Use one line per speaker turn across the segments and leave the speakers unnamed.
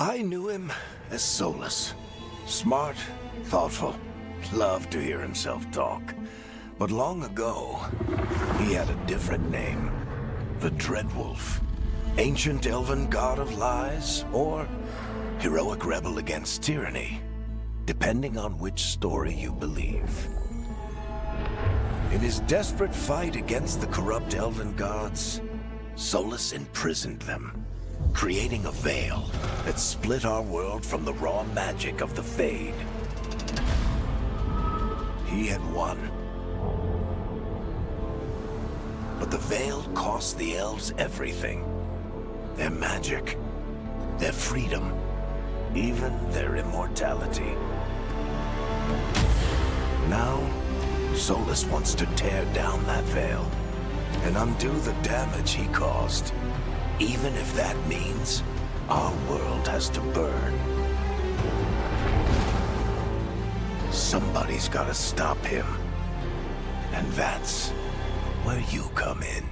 I knew him as Solus. Smart, thoughtful, loved to hear himself talk. But long ago, he had a different name. The Dreadwolf. Ancient elven god of lies, or heroic rebel against tyranny, depending on which story you believe. In his desperate fight against the corrupt elven gods, Solus imprisoned them, creating a veil that split our world from the raw magic of the Fade. He had won. But the veil cost the elves everything. Their magic, their freedom, even their immortality. Now, Solus wants to tear down that veil and undo the damage he caused, even if that means our world has to burn. Somebody's gotta stop him, and that's where you come in.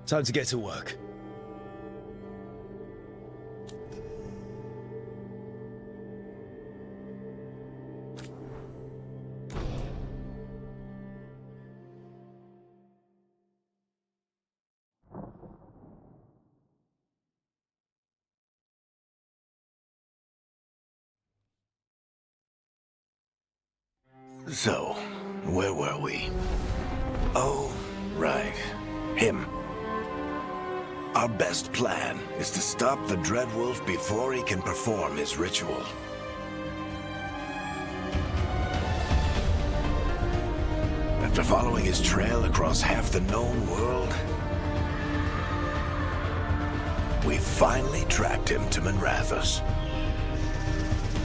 Time to get to work.
So, where were we? Oh, right. Him. Our best plan is to stop the Dreadwolf before he can perform his ritual. After following his trail across half the known world, we finally tracked him to Minrathous,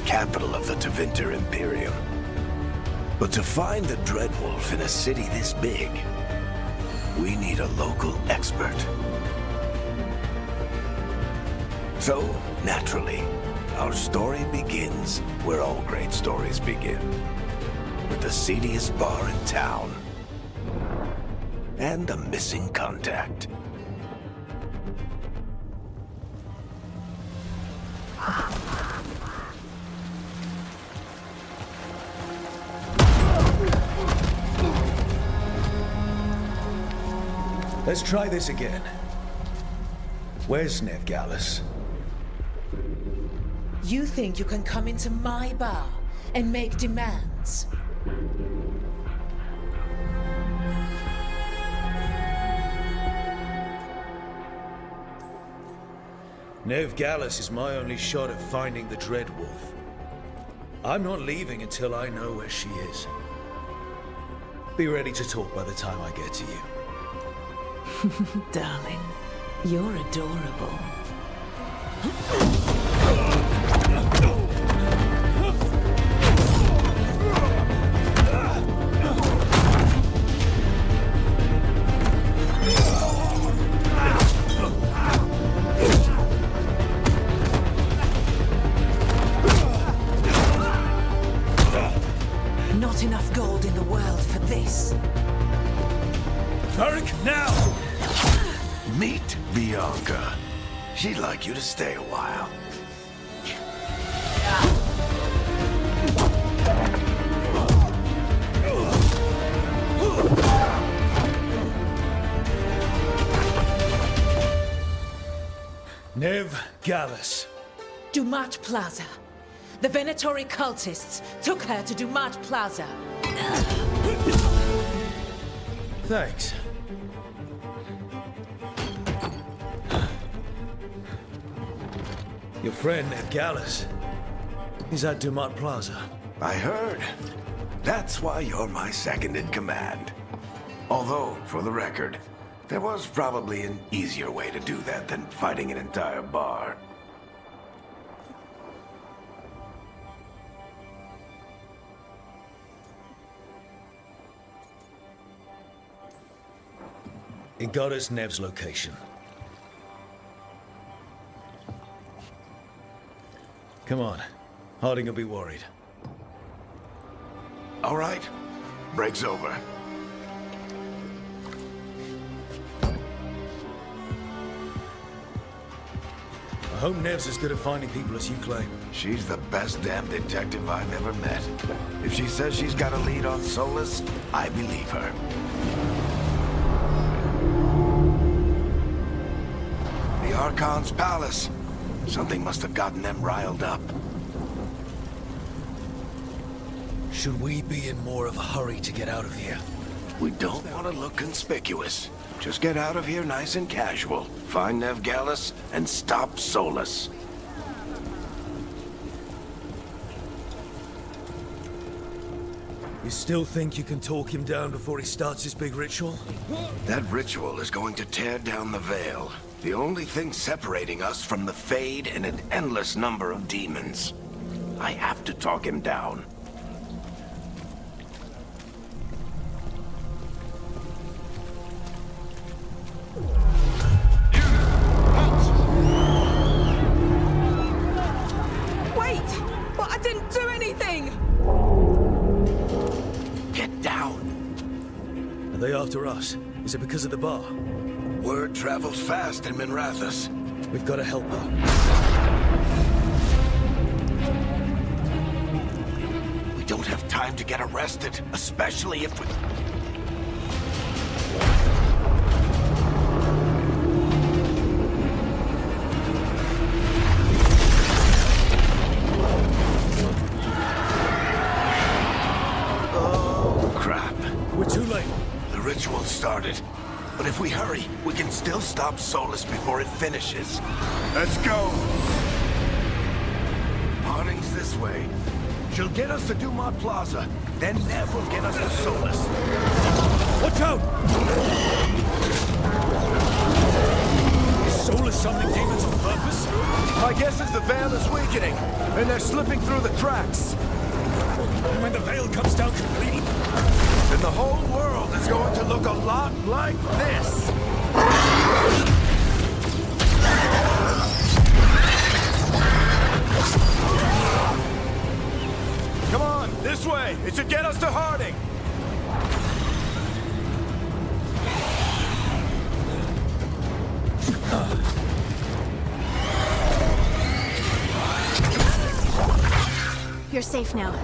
capital of the Tevinter Imperium. But to find the Dreadwolf in a city this big, we need a local expert. So, naturally, our story begins where all great stories begin. With the seediest bar in town. And a missing contact.
Let's try this again. Where's Nevgalis?
You think you can come into my bar and make demands?
Nevgalis is my only shot at finding the Dreadwolf. I'm not leaving until I know where she is. Be ready to talk by the time I get to you.
Darling, you're adorable. Not enough gold in the world for this.
Varric, now!
Meet Bianca. She'd like you to stay a while.
Nevgalis.
Dumat Plaza. The Venatori cultists took her to Dumat Plaza.
Thanks. Your friend Nevgalis. He's at Dumat Plaza.
I heard. That's why you're my second in command. Although, for the record, there was probably an easier way to do that than fighting an entire bar.
It got us Nev's location. Come on. Harding will be worried.
All right. Break's over.
I hope Nev's as good at finding people as you claim.
She's the best damn detective I've ever met. If she says she's got a lead on Solus, I believe her. The Archon's palace. Something must have gotten them riled up.
Should we be in more of a hurry to get out of here?
We don't want to look conspicuous. Just get out of here nice and casual. Find Nevgalis and stop Solus.
You still think you can talk him down before he starts his big ritual?
That ritual is going to tear down the veil. The only thing separating us from the Fade and an endless number of demons. I have to talk him down.
Wait! But I didn't do anything!
Get down.
Are they after us? Is it because of the bar?
Word travels fast in Minrathous.
We've got to help her.
We don't have time to get arrested, especially if we... Oh, crap.
We're too late.
The ritual started. But if we hurry, we can still stop Solus before it finishes. Let's go! Harding's this way. She'll get us to Dumont Plaza. Then Nev will get us to Solus.
Watch out! Is Solus summoning demons on purpose?
My guess is the Veil is weakening, and they're slipping through the cracks.
And when the veil comes down completely,
Then the whole world is going to look a lot like this. Come on, this way. It should get us to Harding.
You're safe now.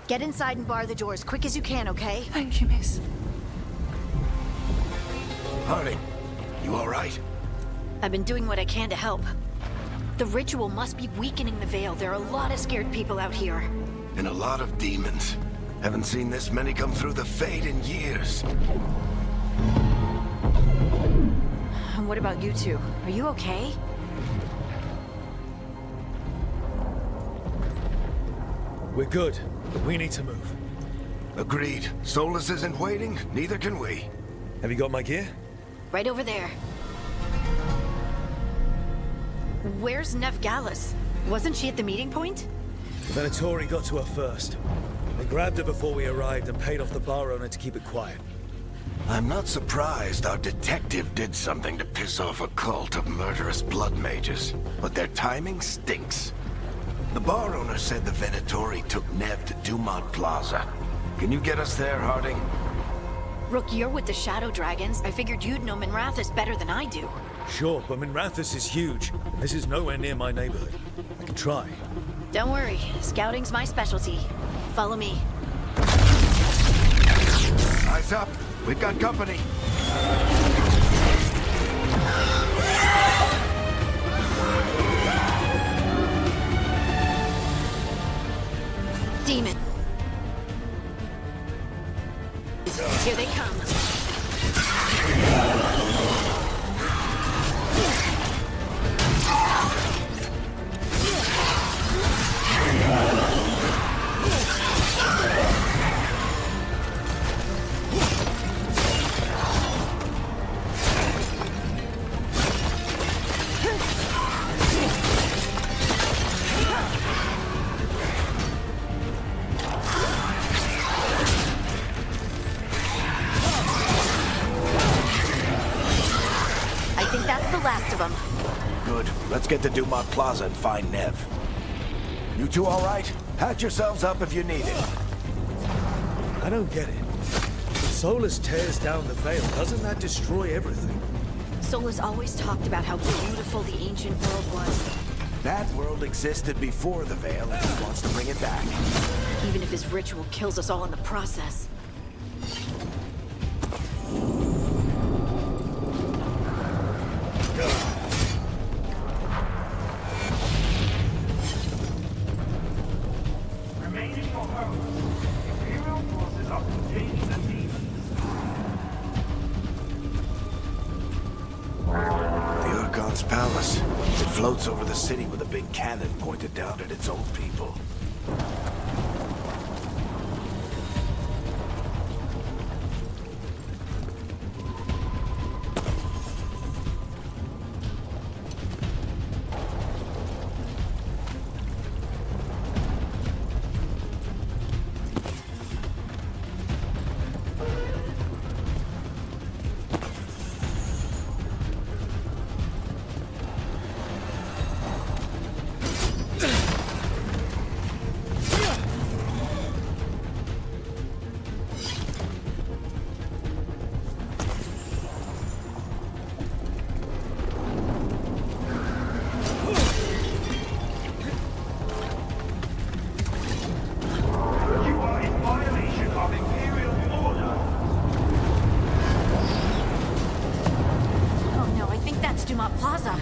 Get inside and bar the doors quick as you can, okay?
Thank you, miss.
Harding, you all right?
I've been doing what I can to help. The ritual must be weakening the Veil. There are a lot of scared people out here.
And a lot of demons. Haven't seen this many come through the Fade in years.
And what about you two? Are you okay?
we're good. But we need to move.
Agreed. Solus isn't waiting, neither can we.
Have you got my gear?
Right over there. Where's Nev Gallus? Wasn't she at the meeting point?
The Venatori got to her first. They grabbed her before we arrived and paid off the bar owner to keep it quiet.
I'm not surprised our detective did something to piss off a cult of murderous blood mages, but their timing stinks. The bar owner said the Venatori took Nev to Dumont Plaza. Can you get us there, Harding?
Rook, you're with the Shadow Dragons. I figured you'd know Minrathous better than I do.
Sure, but Minrathous is huge, and this is nowhere near my neighborhood. I can try.
Don't worry, scouting's my specialty. Follow me.
Eyes up. We've got company.
Demon. Here they come. I think that's the last of them.
Good. Let's get to Dumont Plaza and find Nev. You two all right? Patch yourselves up if you need it.
I don't get it. If Solus tears down the veil, doesn't that destroy everything?
Solus always talked about how beautiful the ancient world was.
That world existed before the Veil, and he wants to bring it back.
Even if his ritual kills us all in the process.
Remaining for home. Imperial forces are containing the demon.
The Archon's palace. It floats over the city with a big cannon pointed down at its own people.
Dumont Plaza.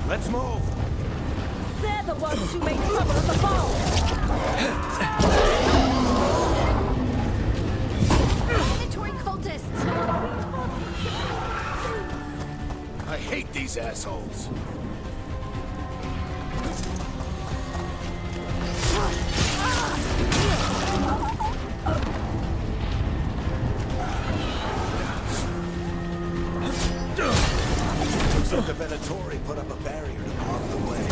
Let's move!
They're the ones who made trouble at the ball!
Mandatory cultists!
I hate these assholes. Looks like the Venatori put up a barrier to block the way.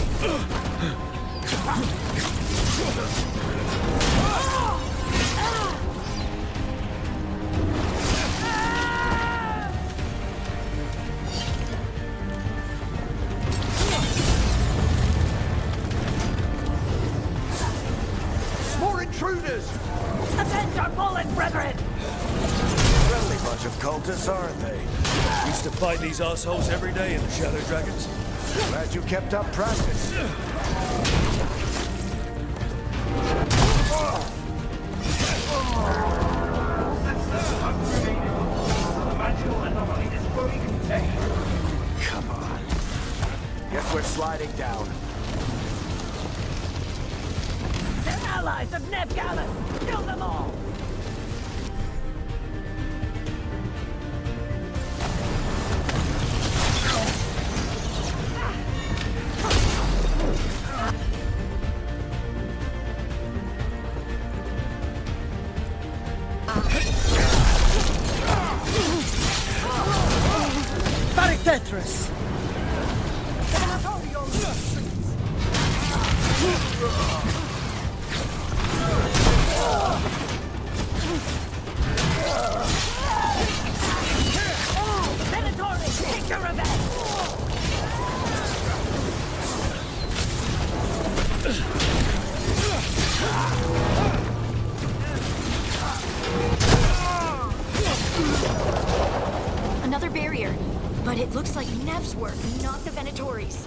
More intruders!
Avenge our fallen brethren!
Friendly bunch of cultists, aren't they?
Used to fight these assholes every day in the Shadow Dragons.
Glad you kept up practice.
The magical anomaly is fully contained.
Come on. Guess we're sliding down.
They're allies of Nev Gallus! Kill them all! Tetris! Venatori, take your revenge!
Another barrier. But it looks like Nev's work, not the Venatori's.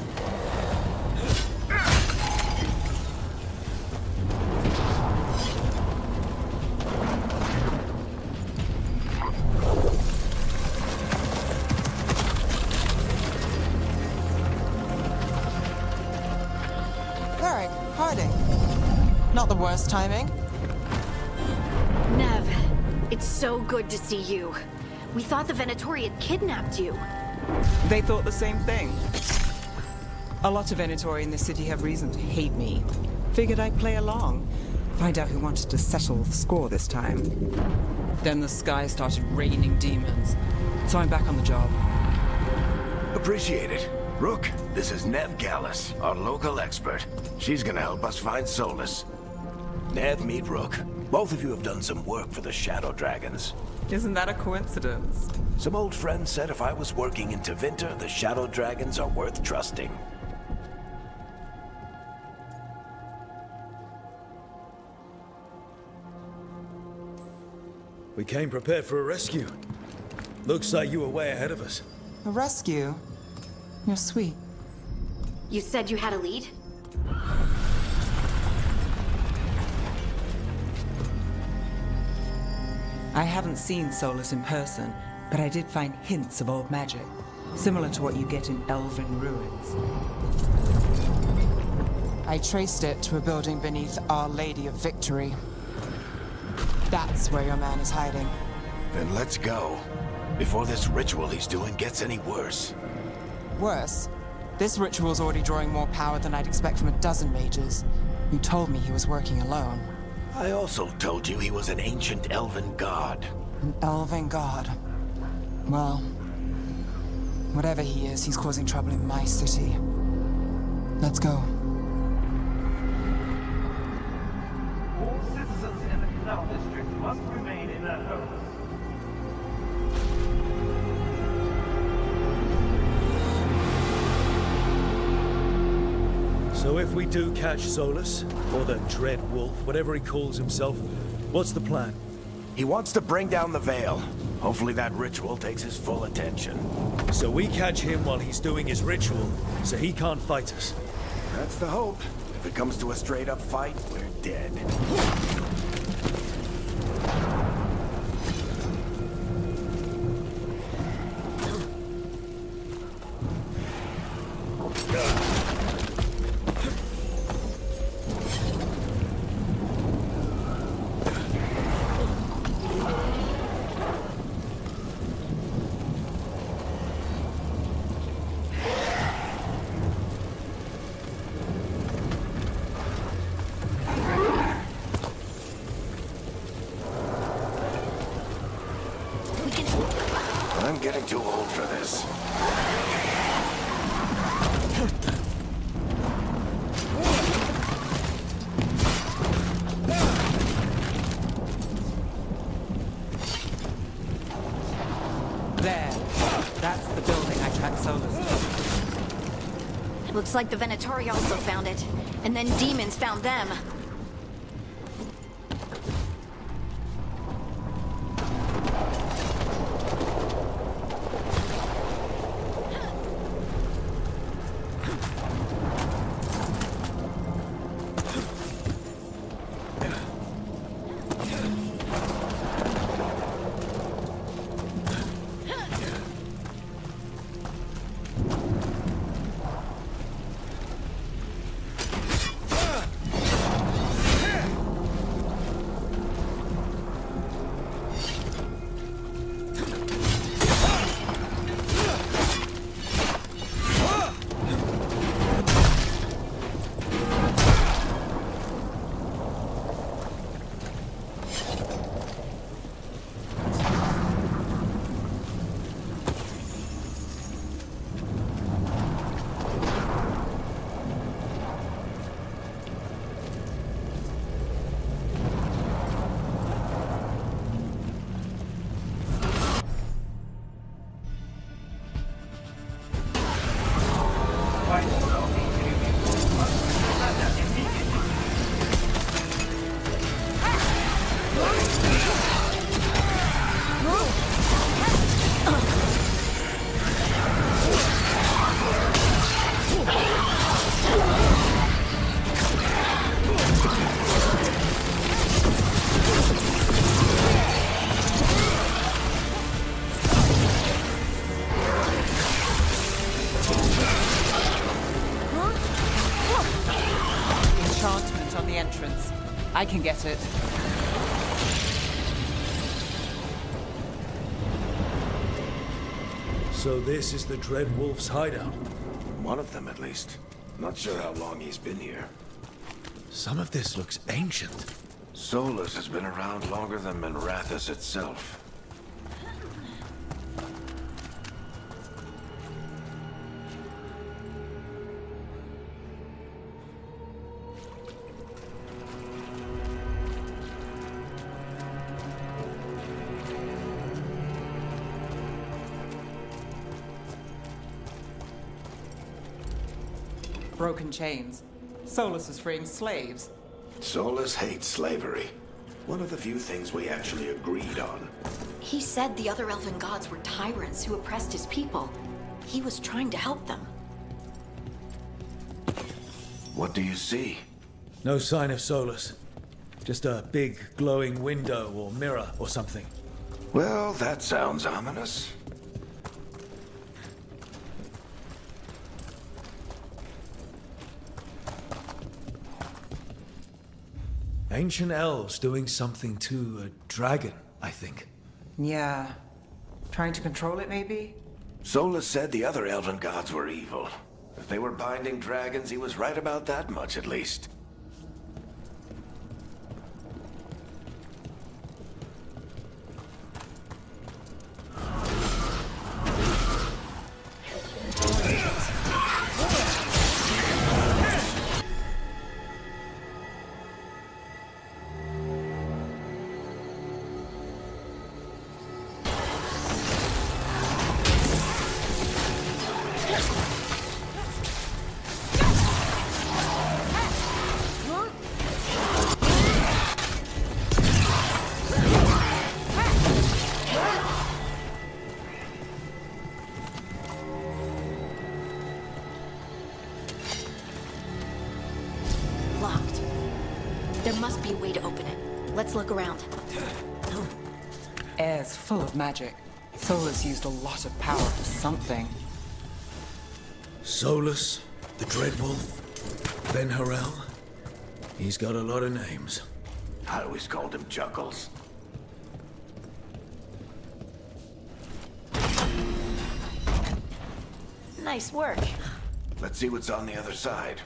Varric, hiding. Not the worst timing.
Nev, it's so good to see you. We thought the Venatori had kidnapped you.
They thought the same thing. A lot of Venatori in this city have reason to hate me. Figured I'd play along. Find out who wanted to settle the score this time. Then the sky started raining demons. So I'm back on the job.
Appreciate it. Rook, this is Nev Gallus, our local expert. She's gonna help us find Solus. Nev, meet Rook. Both of you have done some work for the Shadow Dragons.
Isn't that a coincidence?
Some old friends said if I was working in Tevinter, the Shadow Dragons are worth trusting.
We came prepared for a rescue. Looks like you were way ahead of us.
A rescue? You're sweet.
You said you had a lead?
I haven't seen Solus in person, but I did find hints of old magic, similar to what you get in elven ruins. I traced it to a building beneath Our Lady of Victory. That's where your man is hiding.
Then let's go. Before this ritual he's doing gets any worse.
Worse, this ritual's already drawing more power than I'd expect from a dozen mages. You told me he was working alone.
I also told you he was an ancient elven god.
An elven god. Well, whatever he is, he's causing trouble in my city. Let's go.
All citizens in the Canal District must remain in their homes.
So if we do catch Solus, or the Dread Wolf, whatever he calls himself, what's the plan?
He wants to bring down the Veil. Hopefully that ritual takes his full attention.
So we catch him while he's doing his ritual, so he can't fight us.
That's the hope. If it comes to a straight-up fight, we're dead. getting too old for this.
There. That's the building I tracked Solus to.
Looks like the Venatori also found it. And then demons found them.
Enchantment on the entrance. I can get it.
So this is the Dread Wolf's hideout.
One of them, at least. Not sure how long he's been here.
Some of this looks ancient.
Solus has been around longer than Minrathous itself.
Broken chains. Solus is freeing slaves.
Solus hates slavery. One of the few things we actually agreed on.
He said the other elven gods were tyrants who oppressed his people. He was trying to help them.
What do you see?
No sign of Solus. Just a big glowing window or mirror or something.
Well, that sounds ominous.
Ancient elves doing something to a dragon, I think.
Yeah. Trying to control it, maybe?
Solus said the other elven gods were evil. If they were binding dragons, he was right about that much, at least.
Locked. There must be a way to open it. Let's look around.
Air's full of magic. Solus used a lot of power for something.
Solus, the Dread Wolf, Ben Harel. He's got a lot of names.
I always called him Chuckles.
Nice work.
Let's see what's on the other side.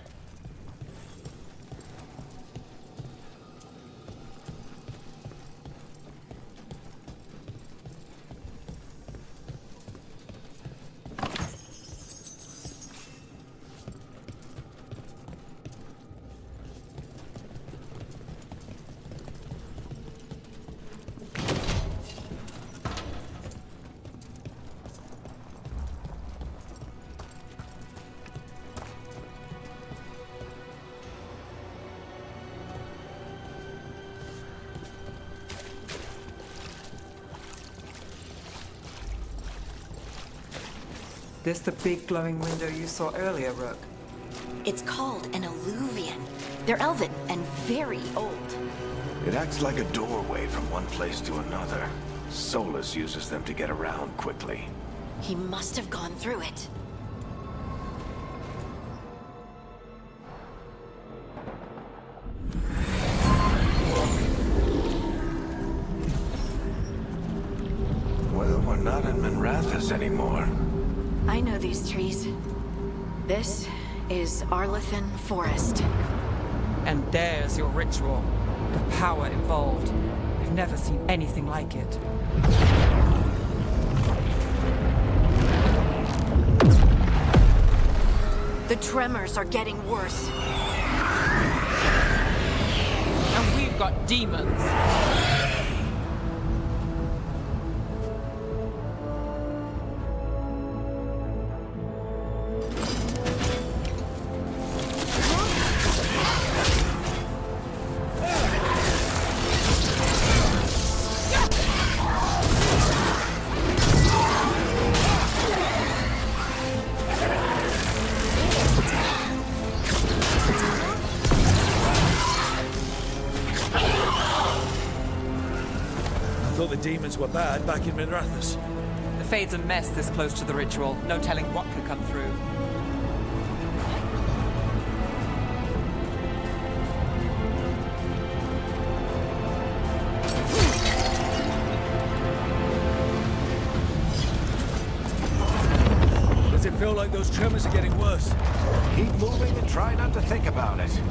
This the big glowing window you saw earlier, Rook?
It's called an alluvian. They're elven and very old.
It acts like a doorway from one place to another. Solus uses them to get around quickly.
He must have gone through it.
Well, we're not in Minrathous anymore.
I know these trees. This is Arlethan Forest.
And there's your ritual. The power involved. I've never seen anything like it.
The tremors are getting worse.
And we've got demons.
I thought the demons were bad back in Minrathous.
The Fade's a mess this close to the ritual. No telling what could come through.
Does it feel like those tremors are getting worse?
Keep moving and try not to think about it.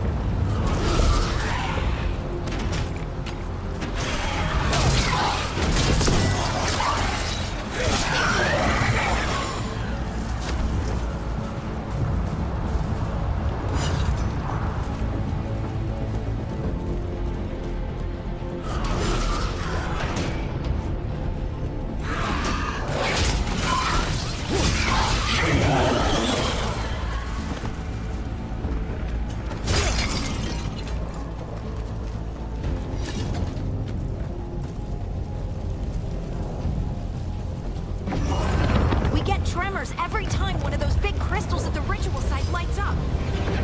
We get tremors every time one of those big crystals at the ritual site lights up.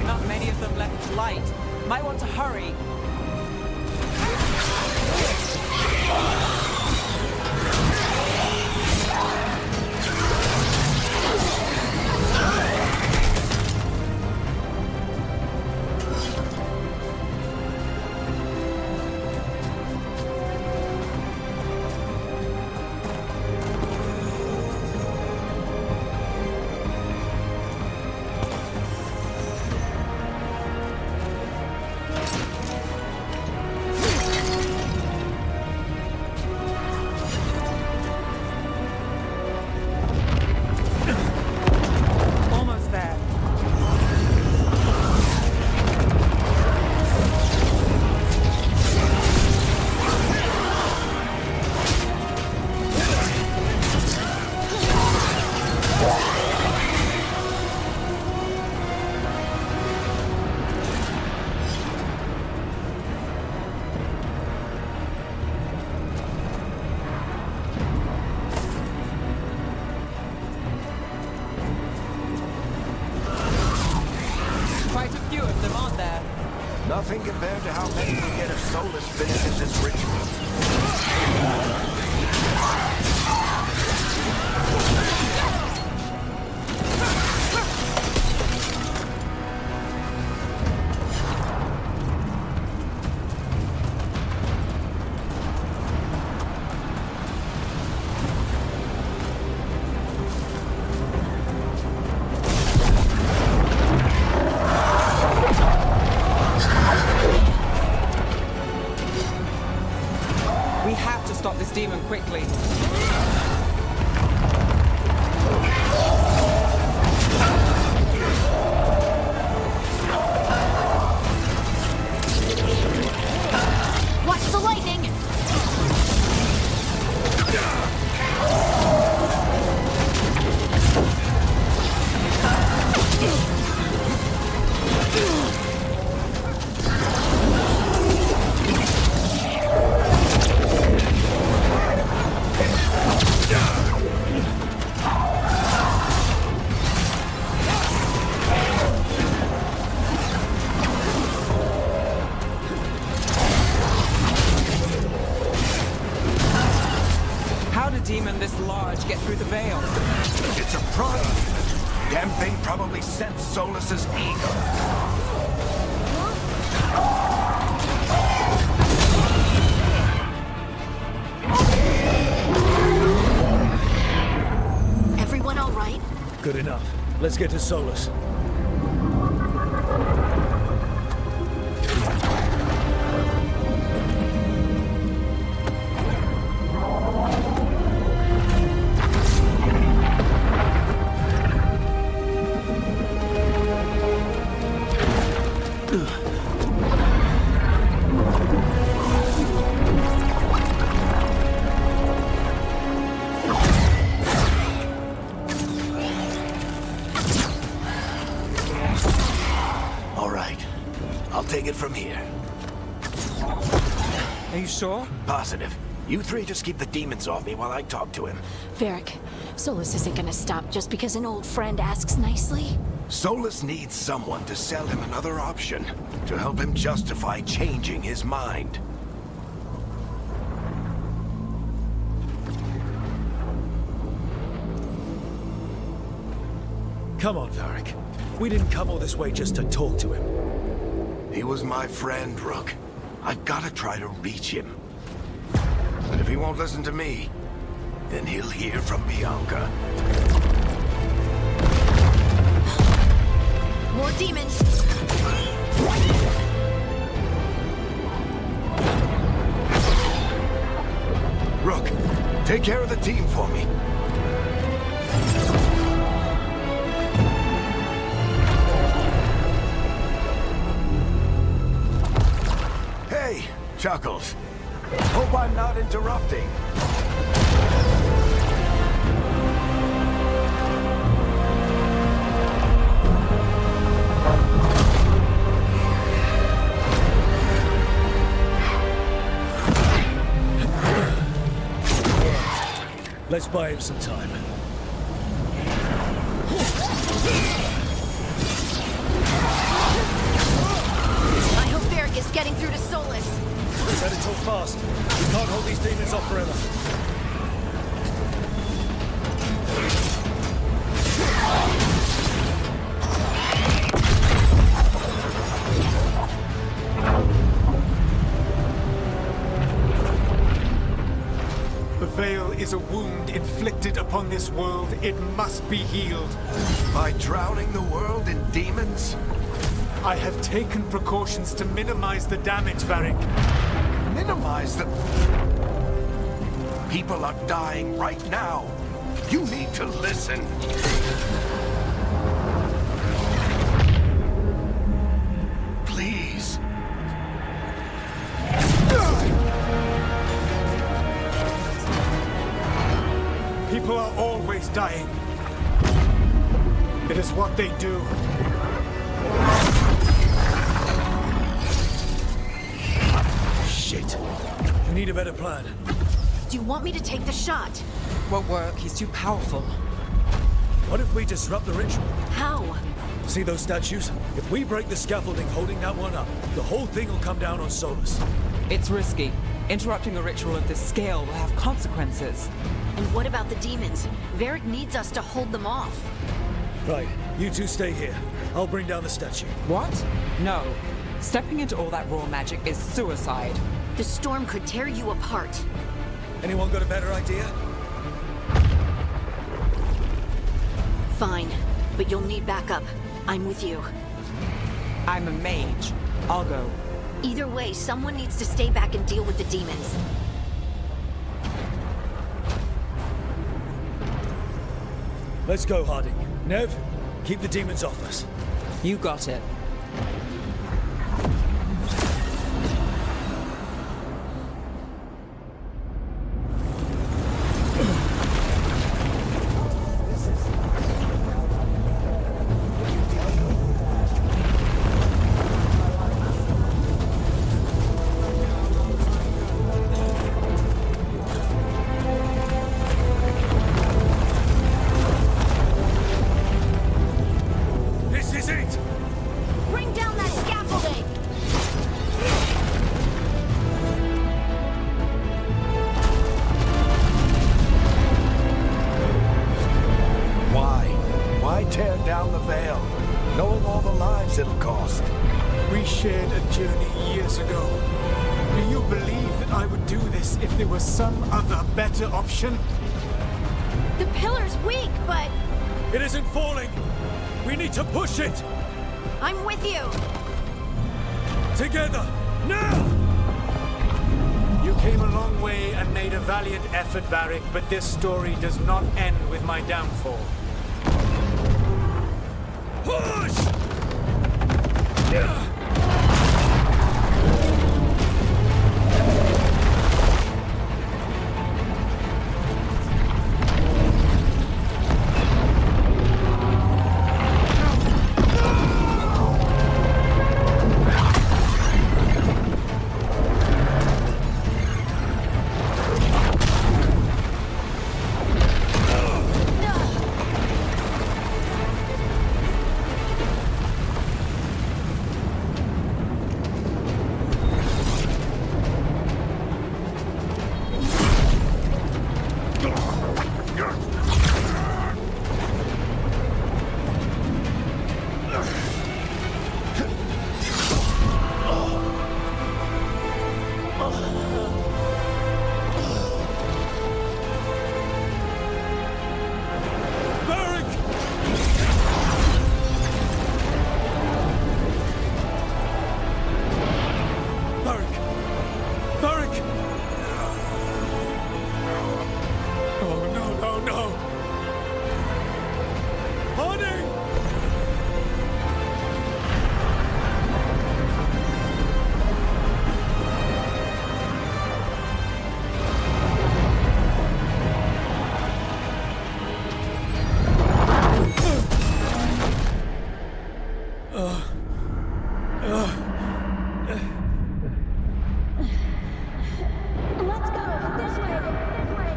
Not many of them left light. Might want to hurry. Almost there. Quite a few of them, aren't there?
Nothing compared to how many we get if Solus finishes his ritual.
We have to stop this demon quickly.
Watch the lightning!
only sense Solus's ego.
Everyone all right?
Good enough. Let's get to Solus.
All right. I'll take it from here.
Are you sure?
Positive. You three just keep the demons off me while I talk to him.
Varric, Solus isn't gonna stop just because an old friend asks nicely.
Solus needs someone to sell him another option, to help him justify changing his mind.
Come on, Varric. We didn't come all this way just to talk to him.
He was my friend, Rook. I've gotta try to reach him. But if he won't listen to me, then he'll hear from Bianca.
More demons!
Rook, take care of the team for me. Hey, Chuckles. Hope I'm not interrupting.
Let's buy him some time.
I hope Varric is getting through to Solus.
Better talk fast. We can't hold these demons off forever.
The Veil is a wound inflicted upon this world. It must be healed.
By drowning the world in demons?
I have taken precautions to minimize the damage, Varric.
Minimize the... People are dying right now. You need to listen. Please.
People are always dying. It is what they do.
Shit. We need a better plan.
Do you want me to take the shot?
Won't work. He's too powerful.
What if we disrupt the ritual?
How?
See those statues? If we break the scaffolding holding that one up, the whole thing will come down on Solus.
It's risky. Interrupting a ritual of this scale will have consequences.
And what about the demons? Varric needs us to hold them off.
Right, you two stay here. I'll bring down the statue.
What? No. Stepping into all that raw magic is suicide.
The storm could tear you apart.
Anyone got a better idea?
Fine, but you'll need backup. I'm with you.
I'm a mage. I'll go.
Either way, someone needs to stay back and deal with the demons.
Let's go, Harding. Nev, keep the demons off us.
You got it.
This is it!
Bring down that scaffolding!
Why? Why tear down the veil? knowing all the lives it'll cost.
We shared a journey years ago. Do you believe that I would do this if there was some other better option?
The pillar's weak, but
It isn't falling! We need to push it!
I'm with you.
Together! Now!
You came a long way and made a valiant effort, Varric, but this story does not end with my downfall.
Push!
Let's go. This way. This way.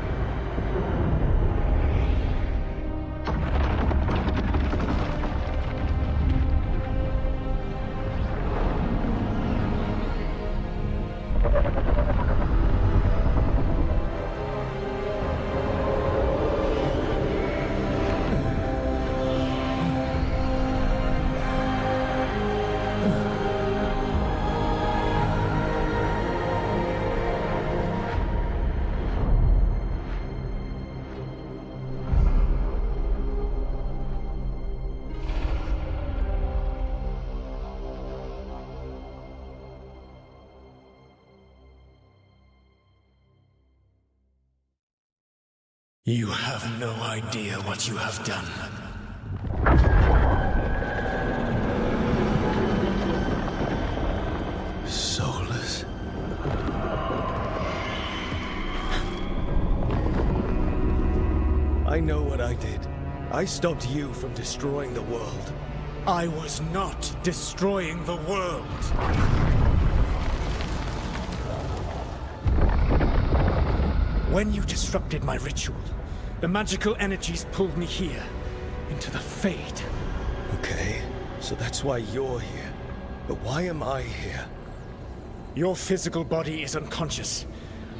You have no idea what you have done.
Soulless. I know what I did. I stopped you from destroying the world.
I was not destroying the world. When you disrupted my ritual, the magical energies pulled me here, into the Fade.
Okay, so that's why you're here. But why am I here?
Your physical body is unconscious,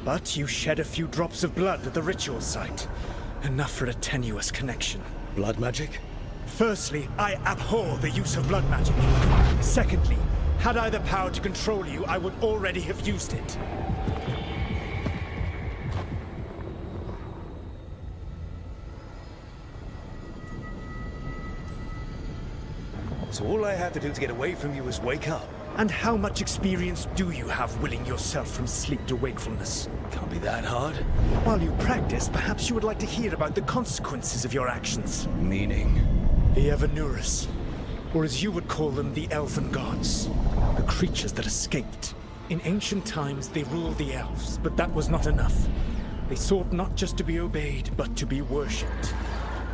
but you shed a few drops of blood at the ritual site. Enough for a tenuous connection.
Blood magic?
Firstly, I abhor the use of blood magic. Secondly, had I the power to control you, I would already have used it.
So all I have to do to get away from you is wake up?
And how much experience do you have willing yourself from sleep to wakefulness?
Can't be that hard.
While you practice, perhaps you would like to hear about the consequences of your actions.
Meaning?
The Evanurus, or as you would call them, the Elven Gods. The creatures that escaped. In ancient times, they ruled the elves, but that was not enough. They sought not just to be obeyed, but to be worshipped.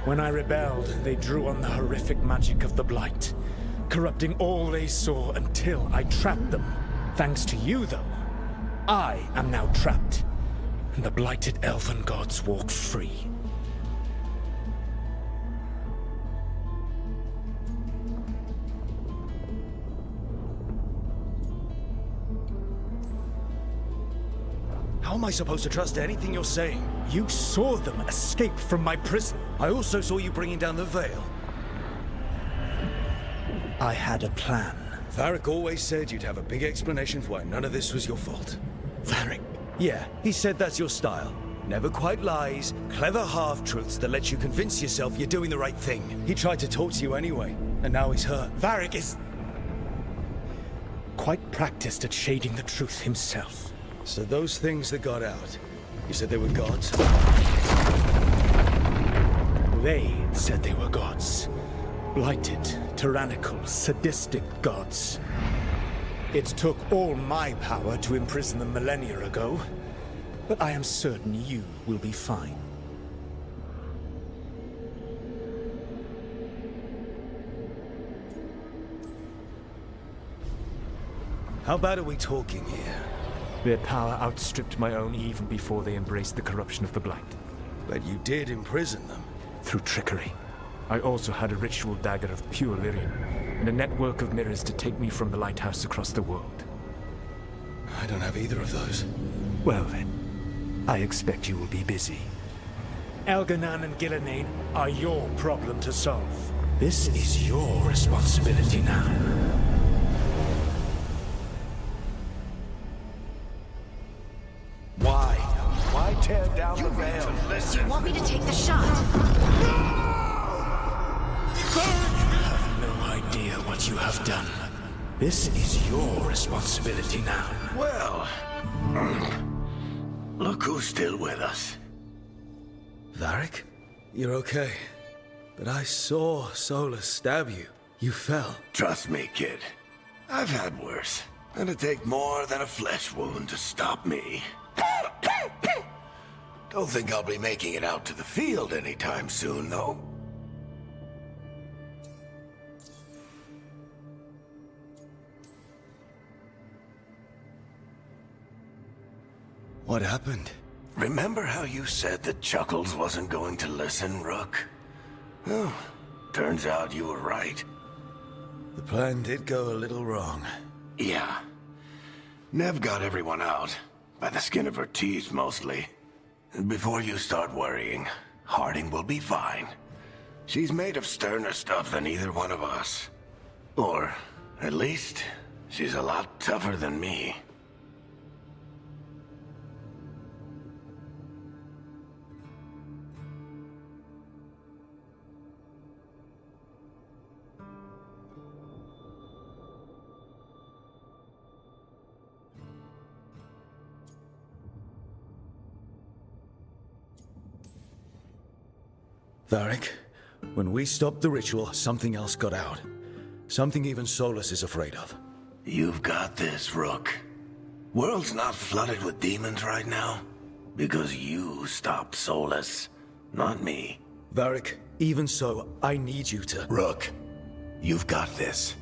When I rebelled, they drew on the horrific magic of the Blight, corrupting all they saw until I trapped them. Thanks to you, though, I am now trapped, and the blighted Elven Gods walk free.
How am I supposed to trust anything you're saying?
You saw them escape from my prison.
I also saw you bringing down the veil.
I had a plan.
Varric always said you'd have a big explanation for why none of this was your fault.
Varric.
Yeah, he said that's your style. Never quite lies, clever half-truths that let you convince yourself you're doing the right thing. He tried to talk to you anyway, and now he's hurt.
Varric is quite practiced at shading the truth himself.
So those things that got out, you said they were gods?
They said they were gods. Blighted, tyrannical, sadistic gods. It took all my power to imprison them millennia ago, but I am certain you will be fine.
How bad are we talking here?
Their power outstripped my own even before they embraced the corruption of the Blight.
But you did imprison them.
Through trickery. I also had a ritual dagger of pure lyrium, and a network of mirrors to take me from the lighthouse across the world.
I don't have either of those.
Well then, I expect you will be busy.
Elganan and Gillenane are your problem to solve. This is your responsibility now.
Why? Why tear down the veil?
You want me to take the shot?
You have no idea what you have done. This is your responsibility now.
Well, look who's still with us.
Varric? You're okay. But I saw Solus stab you. You fell.
Trust me, kid. I've had worse. It'd take more than a flesh wound to stop me. Don't think I'll be making it out to the field anytime soon, though.
What happened?
Remember how you said that Chuckles wasn't going to listen, Rook? Oh, turns out you were right.
The plan did go a little wrong.
Yeah. Nev got everyone out. By the skin of her teeth, mostly. And before you start worrying, Harding will be fine. She's made of sterner stuff than either one of us. Or, at least, she's a lot tougher than me.
Varric, when we stopped the ritual, something else got out. Something even Solus is afraid of.
You've got this, Rook. World's not flooded with demons right now. Because you stopped Solus, not me.
Varric, even so, I need you to...
Rook, you've got this.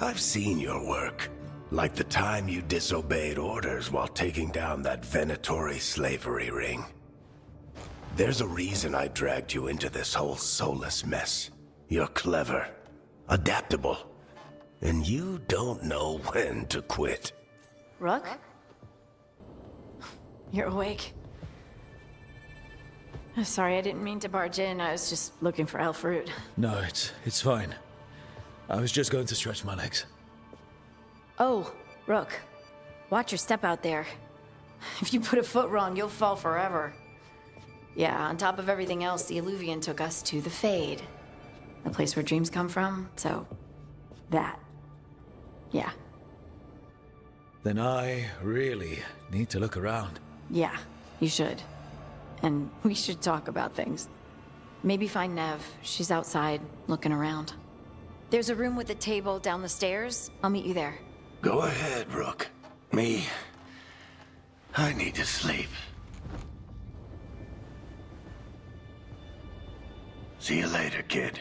I've seen your work. Like the time you disobeyed orders while taking down that Venatori slavery ring. There's a reason I dragged you into this whole Solus mess. You're clever, adaptable, and you don't know when to quit.
Rook? You're awake. Sorry, I didn't mean to barge in. I was just looking for elf fruit.
No, it's fine. I was just going to stretch my legs.
Oh, Rook. Watch your step out there. If you put a foot wrong, you'll fall forever. Yeah, on top of everything else, the Illuvian took us to the Fade. The place where dreams come from, so... that. Yeah.
Then I really need to look around.
Yeah, you should. And we should talk about things. Maybe find Nev. She's outside, looking around. There's a room with a table down the stairs. I'll meet you there.
Go ahead, Rook. Me, I need to sleep. See you later, kid.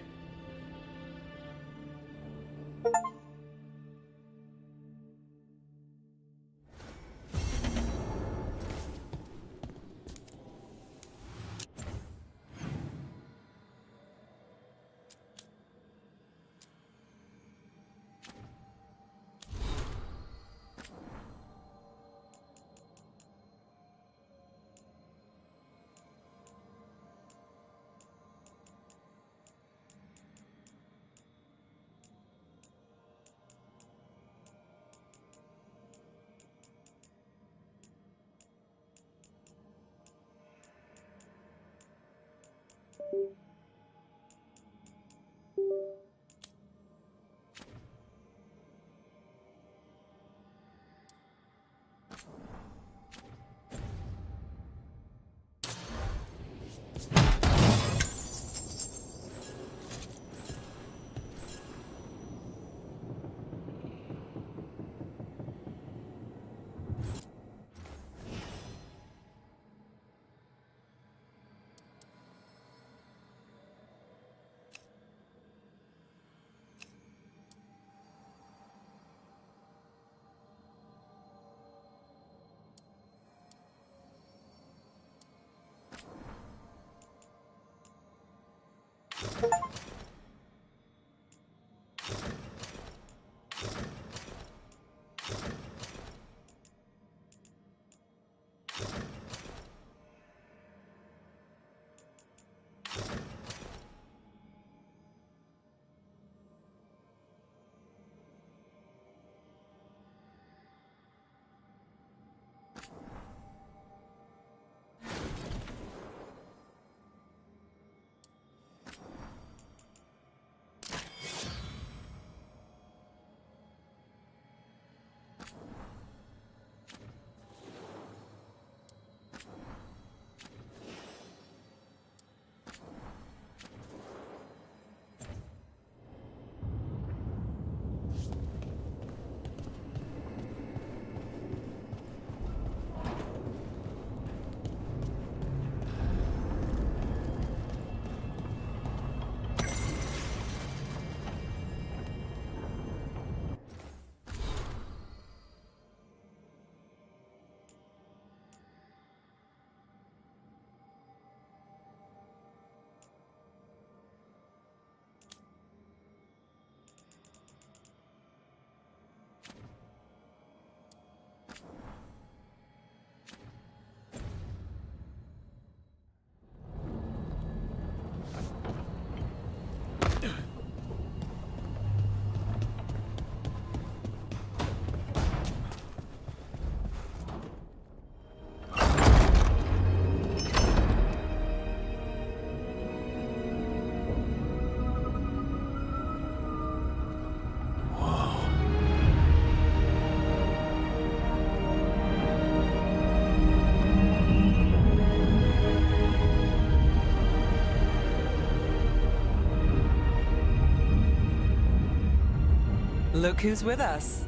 Look who's with us.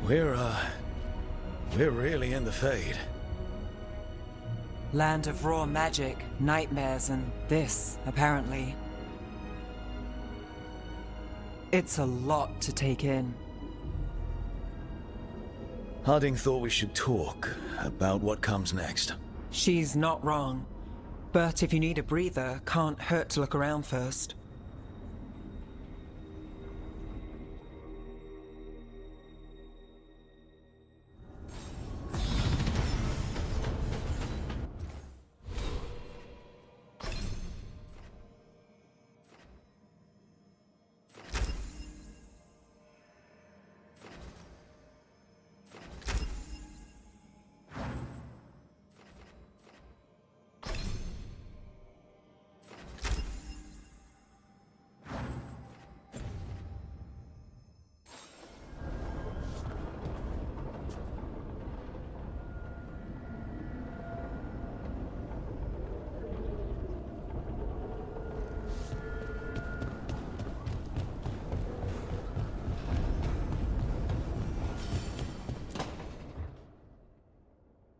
We're really in the Fade.
Land of raw magic, nightmares, and this, apparently. It's a lot to take in.
Harding thought we should talk about what comes next.
She's not wrong. But if you need a breather, can't hurt to look around first.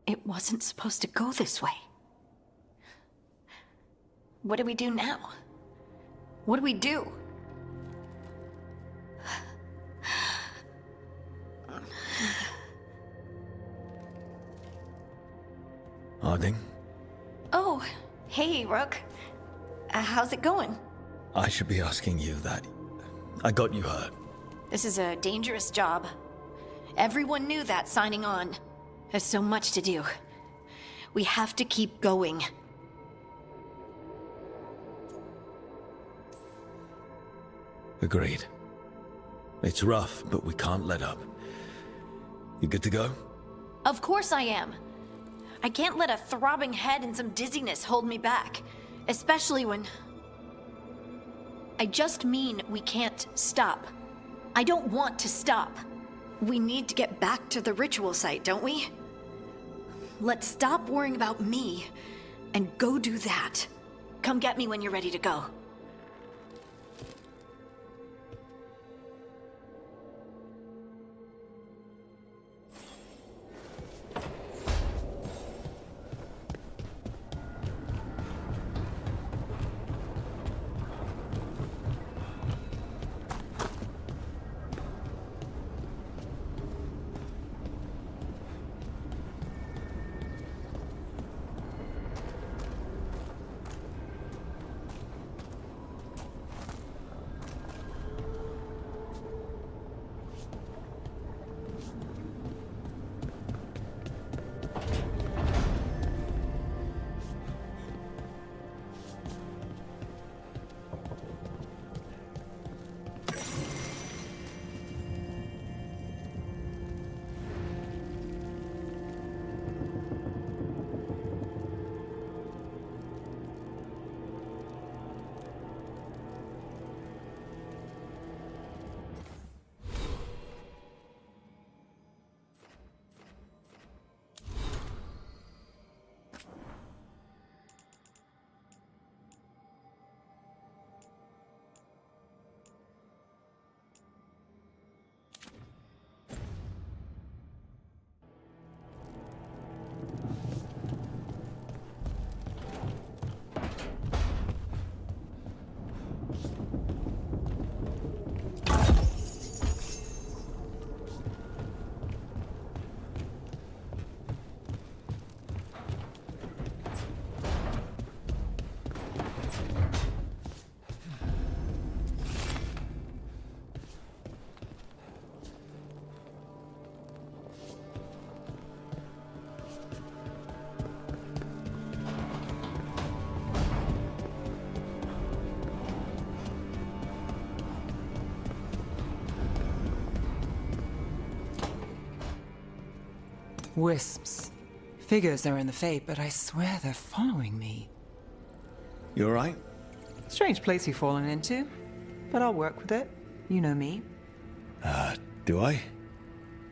It wasn't supposed to go this way. What do we do now? What do we do?
Harding?
Oh, hey, Rook. How's it going?
I should be asking you that. I got you hurt.
This is a dangerous job. Everyone knew that signing on. There's so much to do. We have to keep going.
Agreed. It's rough, but we can't let up. You good to go?
Of course I am. I can't let a throbbing head and some dizziness hold me back. Especially when... I just mean we can't stop. I don't want to stop. We need to get back to the ritual site, don't we? Let's stop worrying about me and go do that. Come get me when you're ready to go.
Wisps. Figures are in the Fate, but I swear they're following me.
You alright?
Strange place you've fallen into, but I'll work with it. You know me.
Do I?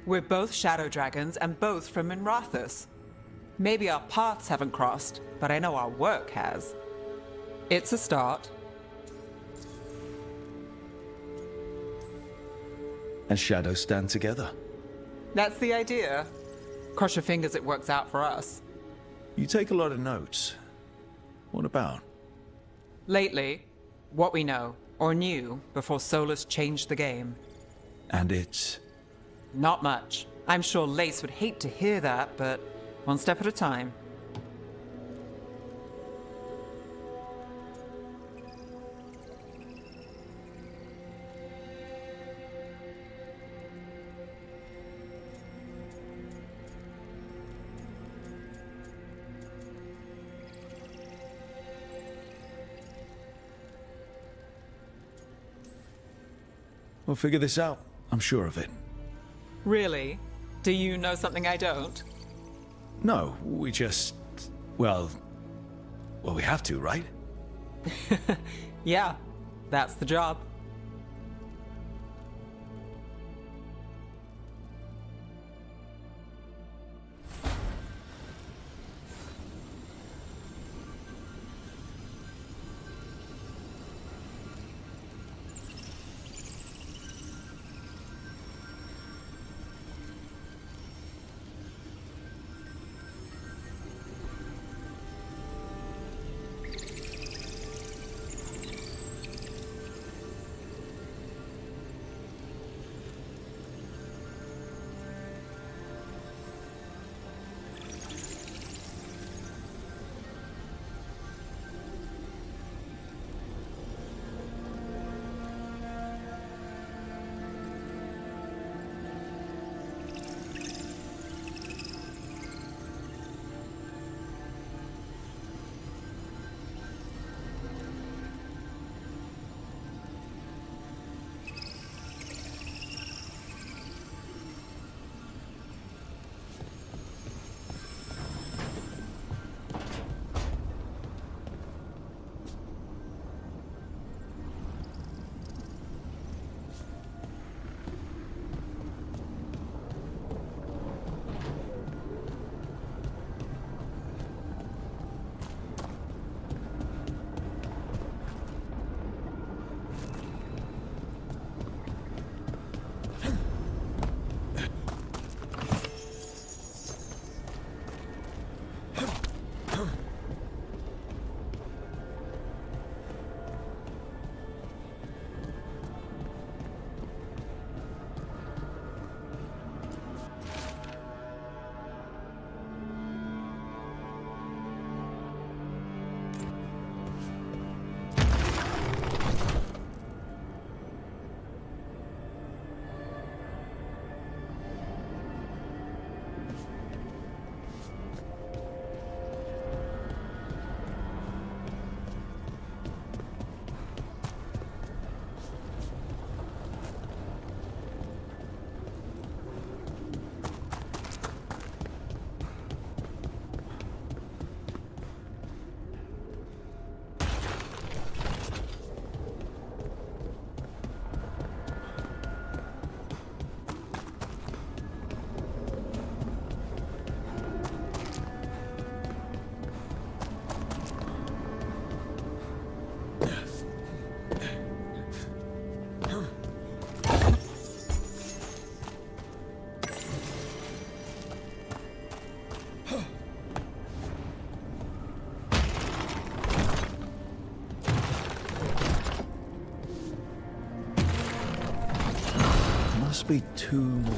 We're both shadow dragons and both from Minrathous. Maybe our paths haven't crossed, but I know our work has. It's a start.
And shadows stand together.
That's the idea. Cross your fingers it works out for us.
You take a lot of notes. What about?
Lately, what we know, or knew, before Solus changed the game.
And it's...
Not much. I'm sure Lace would hate to hear that, but one step at a time.
We'll figure this out. I'm sure of it.
Really? Do you know something I don't?
No, we just... Well, we have to, right?
Yeah, that's the job.
Must be 2 more.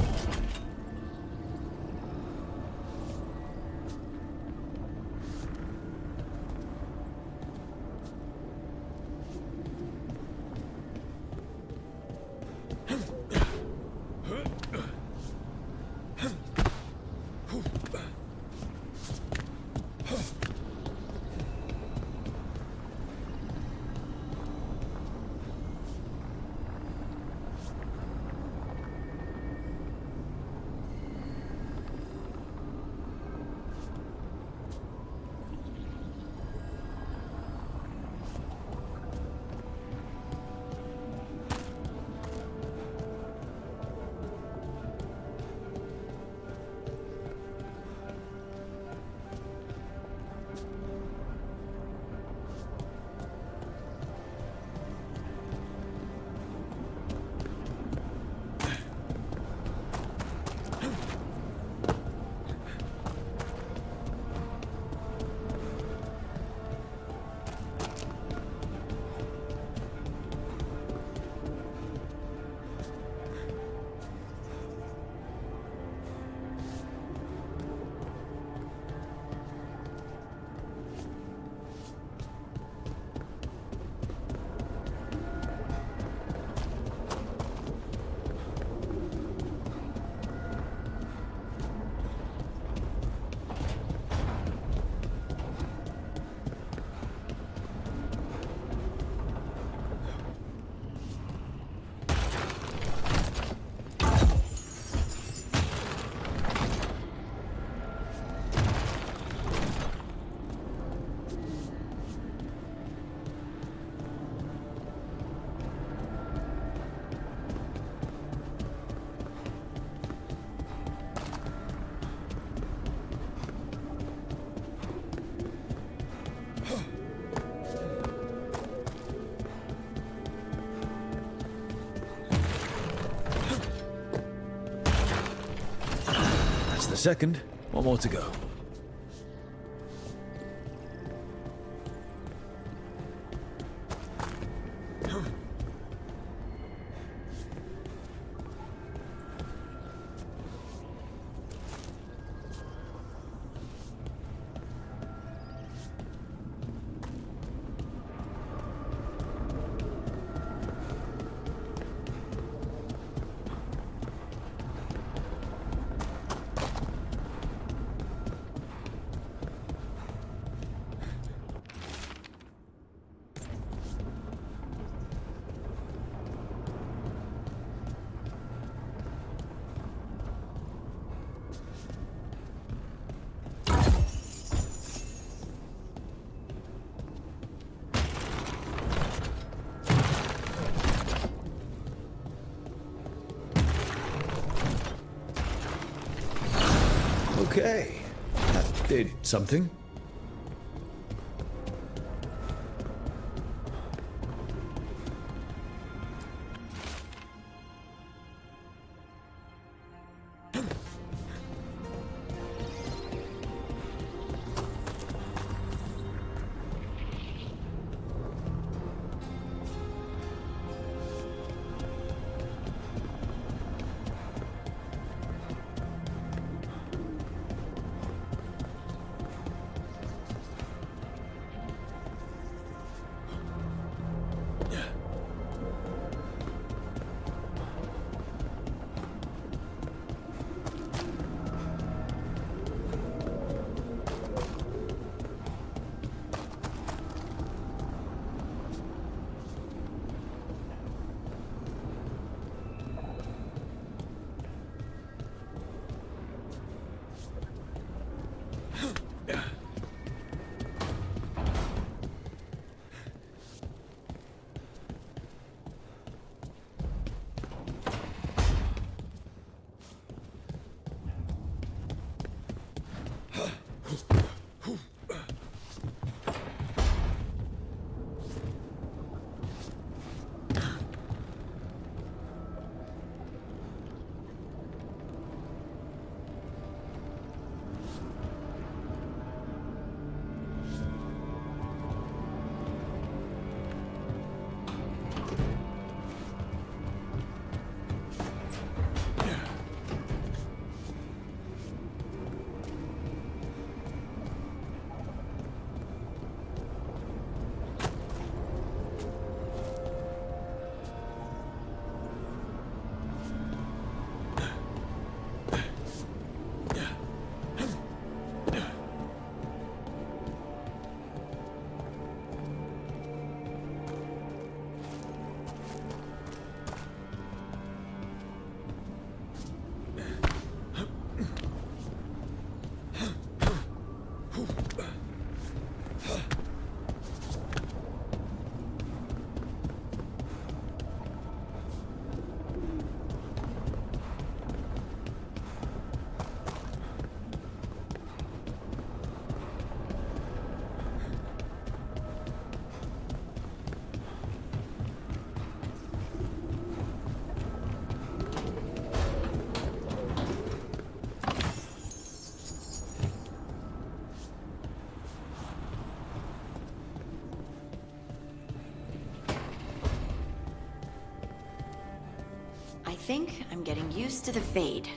The second, 1 more to go. Okay, that did something.
think I'm getting used to the Fade.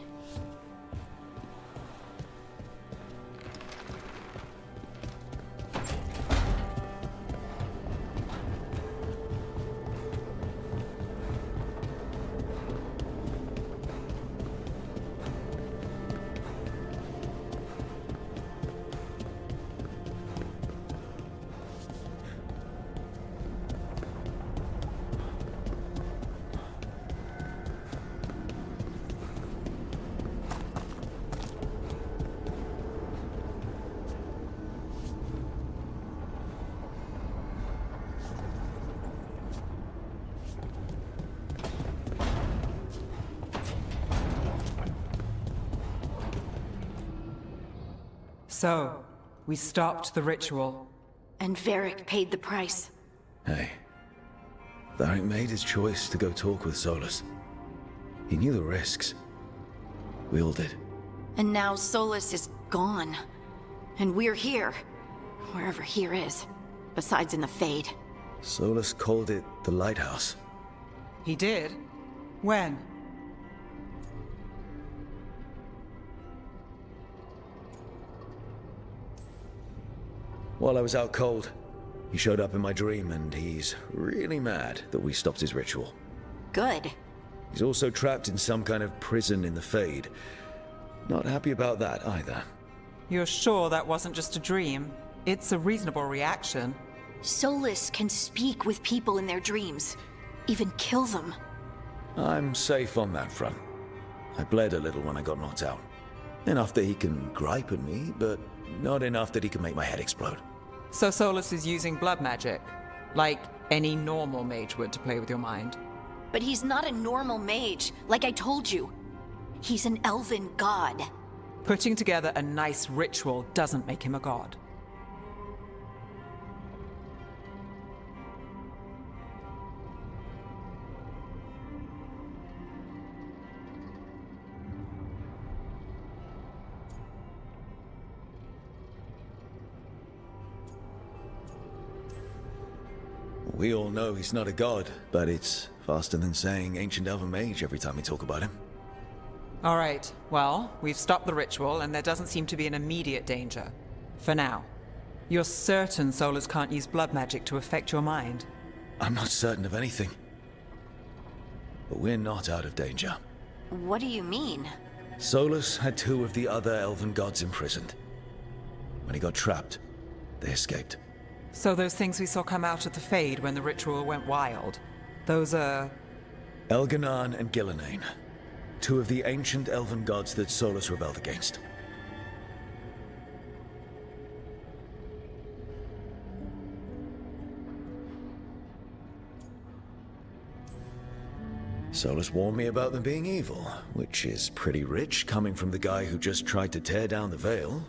So, we stopped the ritual.
And Varric paid the price.
Hey. Varric made his choice to go talk with Solus. He knew the risks. We all did.
And now Solus is gone. And we're here. Wherever here is. Besides in the Fade.
Solus called it the Lighthouse.
He did? When?
While I was out cold, he showed up in my dream, and he's really mad that we stopped his ritual.
Good.
He's also trapped in some kind of prison in the Fade. Not happy about that either.
You're sure that wasn't just a dream? It's a reasonable reaction.
Solus can speak with people in their dreams. Even kill them.
I'm safe on that front. I bled a little when I got knocked out. Enough that he can gripe at me, but not enough that he can make my head explode.
So Solus is using blood magic, like any normal mage would to play with your mind.
But he's not a normal mage, like I told you. He's an elven god.
Putting together a nice ritual doesn't make him a god.
We all know he's not a god, but it's faster than saying ancient elven mage every time we talk about him.
All right, well, we've stopped the ritual, and there doesn't seem to be an immediate danger. For now. You're certain Solus can't use blood magic to affect your mind?
I'm not certain of anything. But we're not out of danger.
What do you mean?
Solus had two of the other elven gods imprisoned. When he got trapped, they escaped.
So those things we saw come out of the Fade when the ritual went wild, those are...
Elganan and Gillenane. Two of the ancient elven gods that Solus rebelled against. Solus warned me about them being evil, which is pretty rich coming from the guy who just tried to tear down the veil.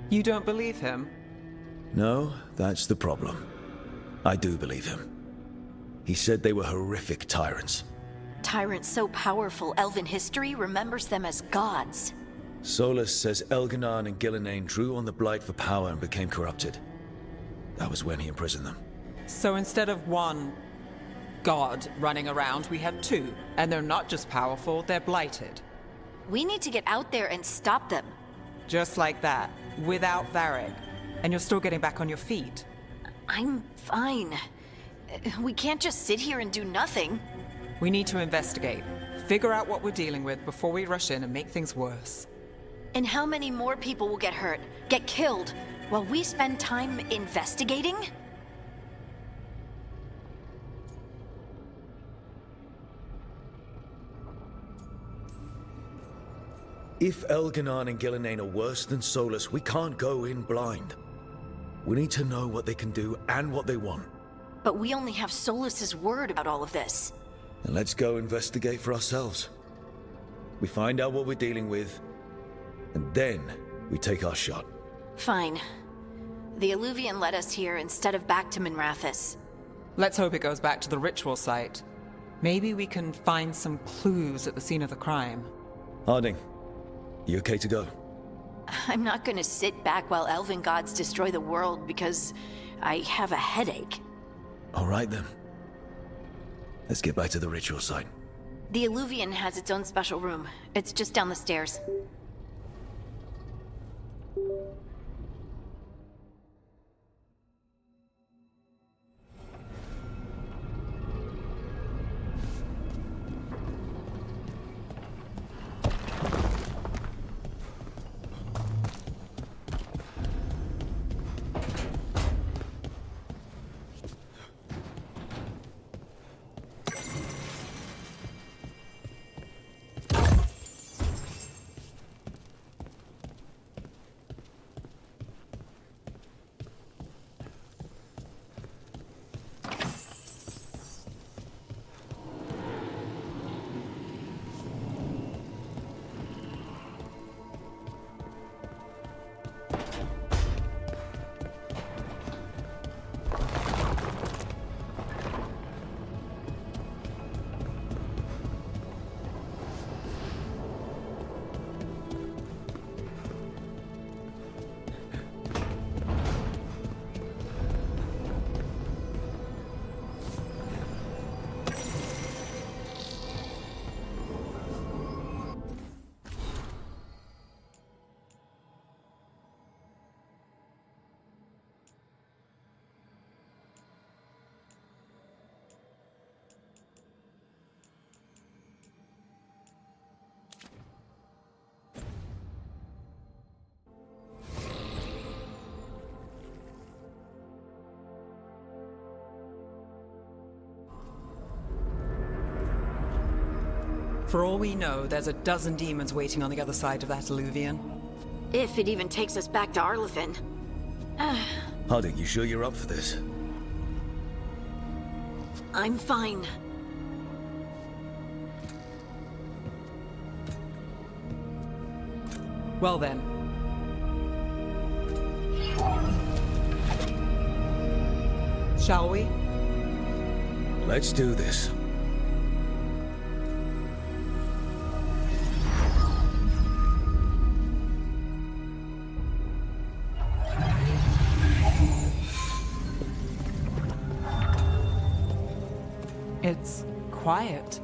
You don't believe him?
No, that's the problem. I do believe him. He said they were horrific tyrants.
Tyrants so powerful elven history remembers them as gods.
Solus says Elganan and Gillenane drew on the Blight for power and became corrupted. That was when he imprisoned them.
So instead of one god running around, we have two. And they're not just powerful, they're blighted.
We need to get out there and stop them.
Just like that, without Varric. And you're still getting back on your feet.
I'm fine. We can't just sit here and do nothing.
We need to investigate. Figure out what we're dealing with before we rush in and make things worse.
And how many more people will get hurt, get killed, while we spend time investigating?
If Elganan and Gillenane are worse than Solus, we can't go in blind. We need to know what they can do and what they want.
But we only have Solus's word about all of this.
And let's go investigate for ourselves. We find out what we're dealing with, and then we take our shot.
Fine. The Illuvian led us here instead of back to Minrathous.
Let's hope it goes back to the ritual site. Maybe we can find some clues at the scene of the crime.
Harding, you okay to go?
I'm not gonna sit back while elven gods destroy the world because I have a headache.
All right then. Let's get back to the ritual site.
The Illuvian has its own special room. It's just down the stairs.
For all we know, there's a dozen demons waiting on the other side of that Illuvian.
If it even takes us back to Arlethan.
Hardik, you sure you're up for this?
I'm fine.
Well then. Shall we?
Let's do this.
It's quiet.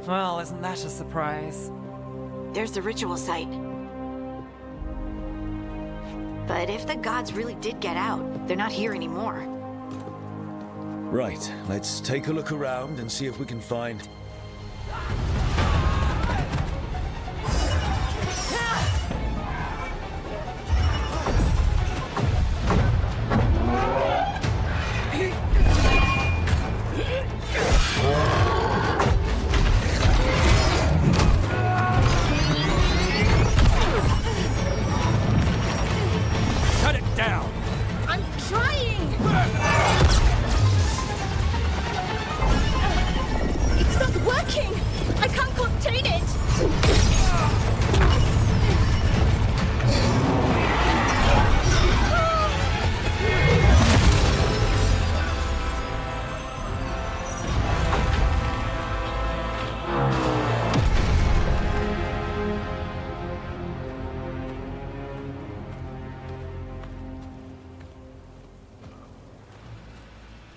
Well, isn't that a surprise?
There's the ritual site. But if the gods really did get out, they're not here anymore.
Right, let's take a look around and see if we can find...
Shut it down!
I'm trying! It's not working! I can't contain it!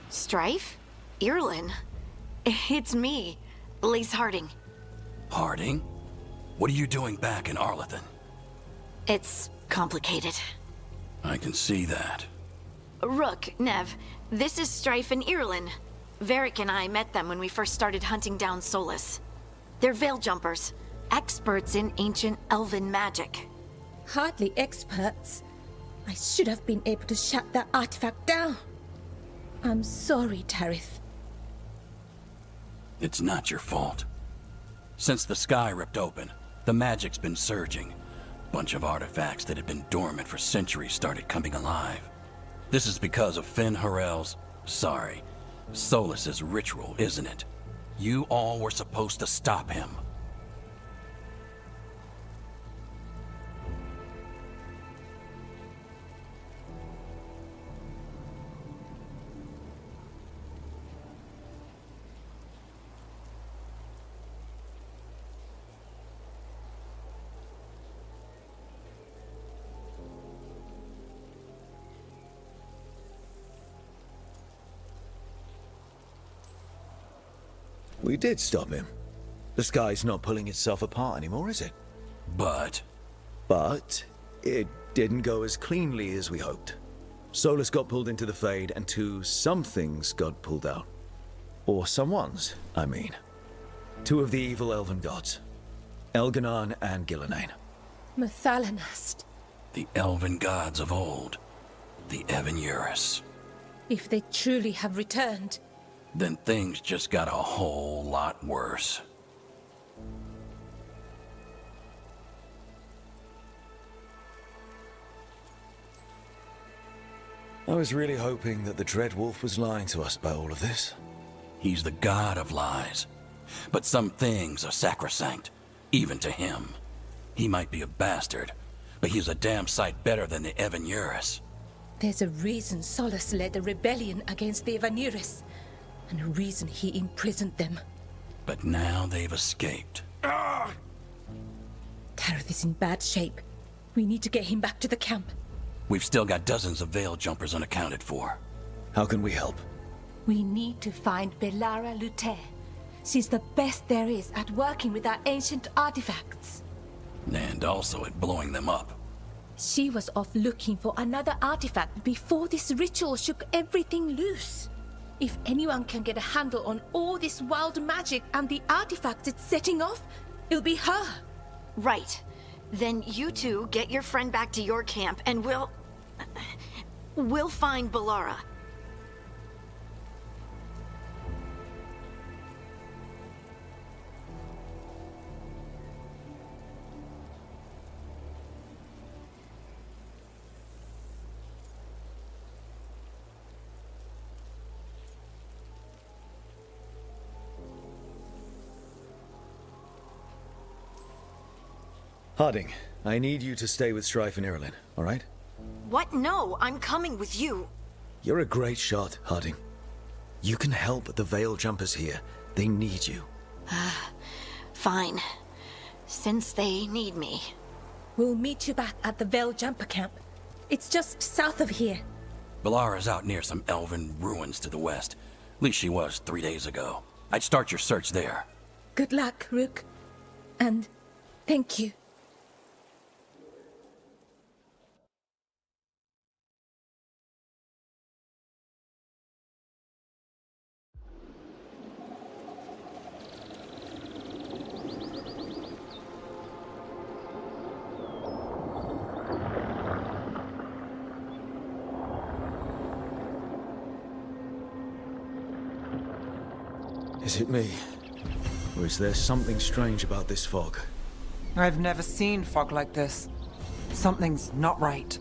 Strife? Irlin? It's me, Lise Harding.
Harding? What are you doing back in Arlethan?
It's complicated.
I can see that.
Rook, Nev, this is Strife and Irlin. Varric and I met them when we first started hunting down Solus. They're veil jumpers, experts in ancient elven magic.
Hardly experts. I should have been able to shut that artifact down. I'm sorry, Tarith.
It's not your fault. Since the sky ripped open, the magic's been surging. Bunch of artifacts that had been dormant for centuries started coming alive. This is because of Finn Harel's... sorry, Solus's ritual, isn't it? You all were supposed to stop him.
We did stop him. The sky's not pulling itself apart anymore, is it?
But
But it didn't go as cleanly as we hoped. Solus got pulled into the Fade, and two somethings got pulled out. Or someones, I mean. Two of the evil elven gods. Elganon and Gillenane.
Mathalanast.
the elven gods of old, the Evan-Eurus.
If they truly have returned.
Then things just got a whole lot worse.
I was really hoping that the Dread Wolf was lying to us about all of this.
He's the god of lies. But some things are sacrosanct, even to him. He might be a bastard, but he's a damn sight better than the Evan-Eurus.
There's a reason Solus led a rebellion against the Evan-Eurus, and a reason he imprisoned them.
But now they've escaped.
Tareth is in bad shape. We need to get him back to the camp.
We've still got dozens of veil jumpers unaccounted for.
How can we help?
We need to find Belara Luther. She's the best there is at working with our ancient artifacts.
And also at blowing them up.
She was off looking for another artifact before this ritual shook everything loose. If anyone can get a handle on all this wild magic and the artifacts it's setting off, it'll be her.
Right. Then you two get your friend back to your camp and we'll find Belara.
Harding, I need you to stay with Strife and Irilyn, all right?
What? No, I'm coming with you.
You're a great shot, Harding. You can help the Veil Jumpers here. They need you.
Fine. Since they need me.
We'll meet you back at the Veil Jumper camp. It's just south of here.
Belara's out near some elven ruins to the west. At least she was 3 days ago. I'd start your search there.
Good luck, Rook. And thank you.
Is it me? Or is there something strange about this fog?
I've never seen fog like this. Something's not right.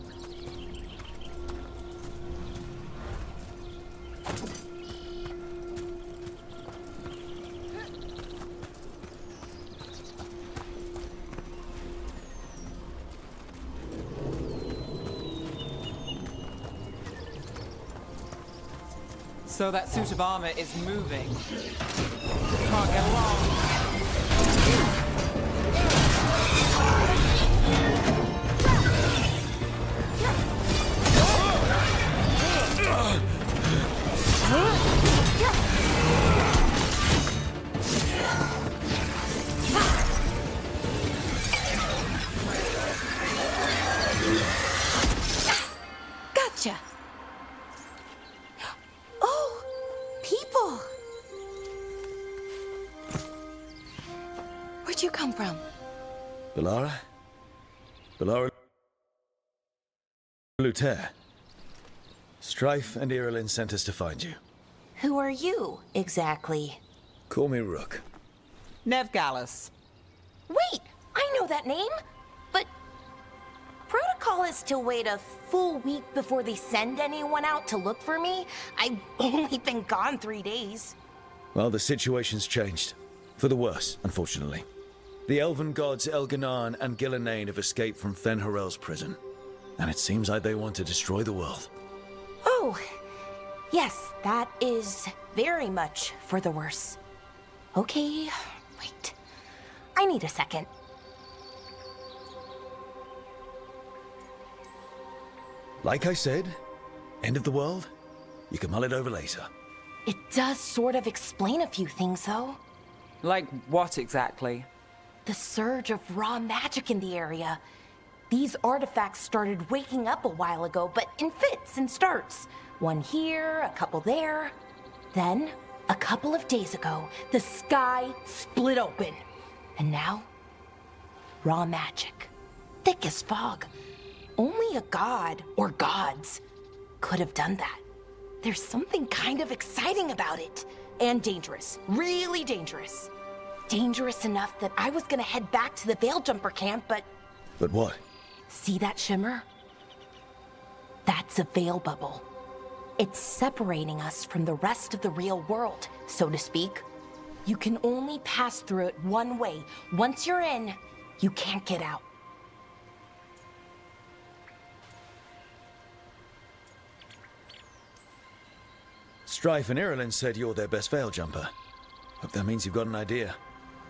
So that suit of armor is moving. Can't get along.
Gotcha. Oh, people. Where'd you come from?
Belara? Belara Luther. Strife and Irilyn sent us to find you.
Who are you, exactly?
Call me Rook.
Nev Gallus.
Wait, I know that name! But protocol is to wait a full week before they send anyone out to look for me. I've only been gone 3 days.
Well, the situation's changed. For the worse, unfortunately. The elven gods Elganon and Gillenane have escaped from Fen'Harel's prison. And it seems like they want to destroy the world.
Oh, yes, that is very much for the worse. Okay, wait. I need a second.
Like I said, end of the world? You can mull it over later.
It does sort of explain a few things, though.
Like what exactly?
The surge of raw magic in the area. These artifacts started waking up a while ago, but in fits and starts. One here, a couple there. Then, a couple of days ago, the sky split open. And now, raw magic. Thick as fog. Only a god, or gods, could have done that. There's something kind of exciting about it. And dangerous. Really dangerous. Dangerous enough that I was gonna head back to the Veil Jumper camp, but...
But what?
See that shimmer? That's a veil bubble. It's separating us from the rest of the real world, so to speak. You can only pass through it one way. Once you're in, you can't get out.
Strife and Irilyn said you're their best veil jumper. Hope that means you've got an idea.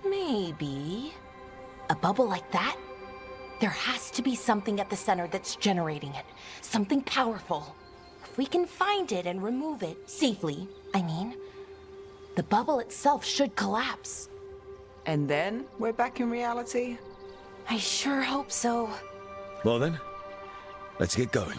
Maybe. A bubble like that? There has to be something at the center that's generating it. Something powerful. If we can find it and remove it, safely, I mean, the bubble itself should collapse.
And then we're back in reality?
I sure hope so.
Well then, let's get going.